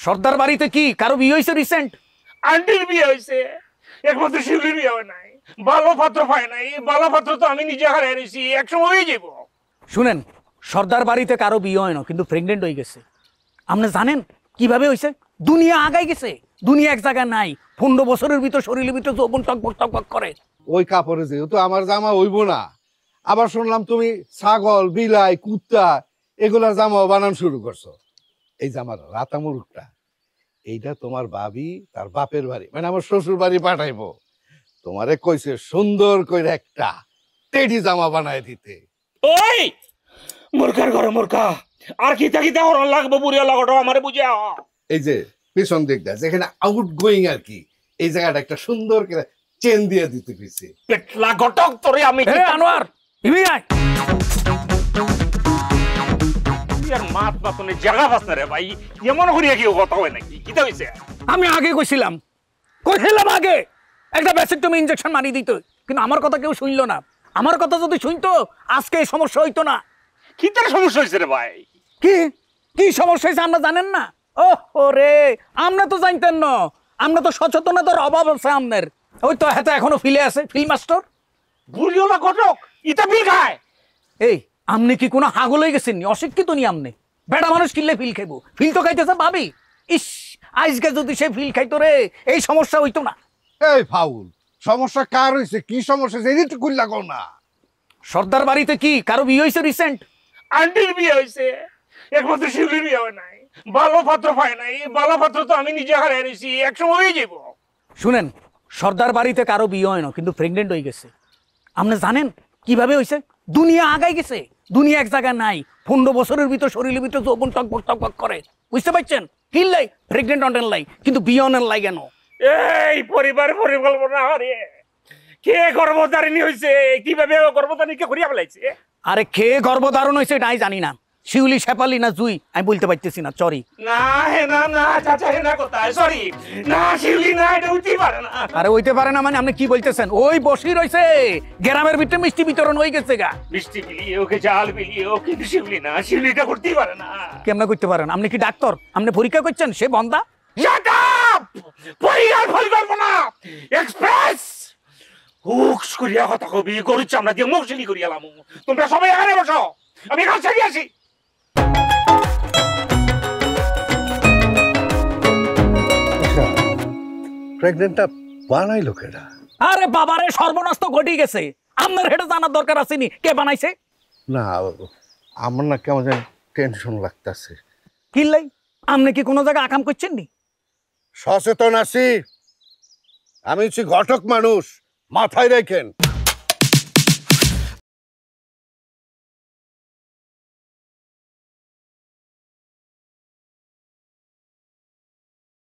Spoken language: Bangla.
সর্দার বাড়িতে কি কারো বিয়ে হয়েছে রিসেন্ট? আন্টির বিয়ে হয়েছে, একমাত্র শিউলির বিয়ে হয় নাই। ভালো পাত্র পায় নাই, ভালো পাত্র তো আমি নিজে হারিয়ে নিয়েছি, একসময় হয়ে যাব। শুনেন, সর্দার বাড়িতে কারো বিয়ে হয় না, কিন্তু প্রেগনেন্ট হয়ে গেছে। আপনি জানেন কিভাবে হয়েছে? দুনিয়া আগাই গেছে, দুনিয়া এক জায়গায় নাই। 15 বছরের ভিতর শরীরের ভিতর যৌবন টকবক টকবক করে। ওই কাপড়ে যেহেতু আমার জামা হইব না, আবার শুনলাম তুমি ছাগল, বিলাই, কুত্তা এগুলার জামাও বানান শুরু করছো। এই জামার রাতা মুরুখটা এইটা তোমার ভাবি তার বাপের বাড়ি মানে আমার শ্বশুর বাড়ি পাঠাইবো। তোমারে কইছে সুন্দর করে একটা টেডি জামা বানায় দিতে। ওই মূর্খার ঘরে মূর্খা, আর কি থাকি দেওয়ার লাগবে বুড়িয়া লাগাটা আমারে বুঝিয়া। এই যে পিছন দিকটা যেখানে আউট গোয়িং আর কি, এই জায়গাটা একটা সুন্দর করে চেন দিয়ে দিতে কইছে। পেটলা ঘটক তোরে আমি হে আনোয়ার, ইবি আয়। আর মাত বাতনে জায়গা পাস না রে ভাই, এমন করিয়া কি কথা হয় নাকি? কি হইছে? আমি আগে কইছিলাম আগে একটা ভ্যাসেক্টমি ইনজেকশন মারি দিত, কিন্তু আমার কথা কেউ শুনলো না। আমার কথা যদি শুনতো আজকে এই সমস্যা হইতো না। কি তোর সমস্যা হয়েছে রে ভাই? কি কি সমস্যা হয়েছে আমরা জানেন না? ও রে, আমরা তো জানতেন না, আমরা তো সচেতনতার অভাব আছে আমনের। ওই তো হাতে এখনো ফিলে আছে, ফিল মাস্টার। বুড়িওলা ঘটক ইটা ফিল খায়? এই আমনে কি কোনো হাগল হয়ে গেছেন? অশিক্ষিত নি আমনে? বেটা মানুষ কিনলে ফিল খাইবো, ফিল তো খাইতেছে ভাবি। ইস, আজকে যদি সে ফিল খাইতো রে, এই সমস্যা হইতো না। এই ফাউল, সমস্যা কার হইছে? কি সমস্যা এই তো কইলা কও না। সর্দার বাড়িতে কি কারো বিয়ে হয়েছে রিসেন্ট? আন্টির বিয়ে হয়েছে, একমাত্র শিউলির বিয়ে হয় নাই। ভালো পাত্র পায় নাই, ভালো পাত্র তো আমি নিজে হারিয়ে নিয়েছি, একসময় হয়ে যাব। শুনেন, সর্দার বাড়িতে কারো বিয়ে হয় না, কিন্তু প্রেগনেন্ট হয়ে গেছে। আপনি জানেন কিভাবে হয়েছে? দুনিয়া আগাই গেছে, দুনিয়া এক জায়গায় নাই। 15 বছরের ভিতর শরীরের ভিতর যৌবন টকবক টকবক করে। বুঝতে পারছেন? হিল লাই প্রেগনেন্ট অনেন লাই, কিন্তু বিয়ে অনেন লাই কেন? এই পরিবার পরিকল্পনা হারিয়ে কে গর্ভধারিণী হয়েছে, কিভাবে গর্ভধারিণীকে করিয়া ফেলাইছে? আরে খেয়ে গর্ভধারণ হয়েছে এটাই জানি না। শিউলি, শেফালি না জুই আমি বলতে পারতেছি না, সরি। না হে না না চাচা হে না কোথায়, সরি না শিউলি না, এটা হইতেই পারে না। আরে হইতে পারে না মানে আপনি কি বলতেছেন? ওই বসি রয়েছে, গ্রামের ভিতরে মিষ্টি বিতরণ হয়ে গেছে গা। মিষ্টি বিলিয়ে ওকে চাল বিলিয়ে ও, কিন্তু শিউলি না, শিউলিটা করতেই পারে না। কেমন করতে পারেন? আপনি কি ডাক্তার? আপনি পরীক্ষা করছেন? সে বন্ধা। Shut up! পরিবার পরিকল্পনা এক্সপ্রেস হুকস করিয়া কথা কবি, গরুর চামড়া দিয়ে মুখ সিলি করিয়া লামু। তোমরা সবাই এখানে বসো, আমি কাজ সারিয়ে আসি। প্রেগনেন্টটা বানাইলো কেডা? আরে বাবারে, সর্বনাশ তো ঘটে গেছে। আপনার হেটা জানার দরকার আসেনি কে বানাইছে। না আমার না কেমন যেন টেনশন লাগতেছে। কিল্লাই, আপনি কি কোনো জায়গায় আকাম করছেন নি? সচেতন আছি, আমি হচ্ছি ঘটক মানুষ, মাথায় রাখেন।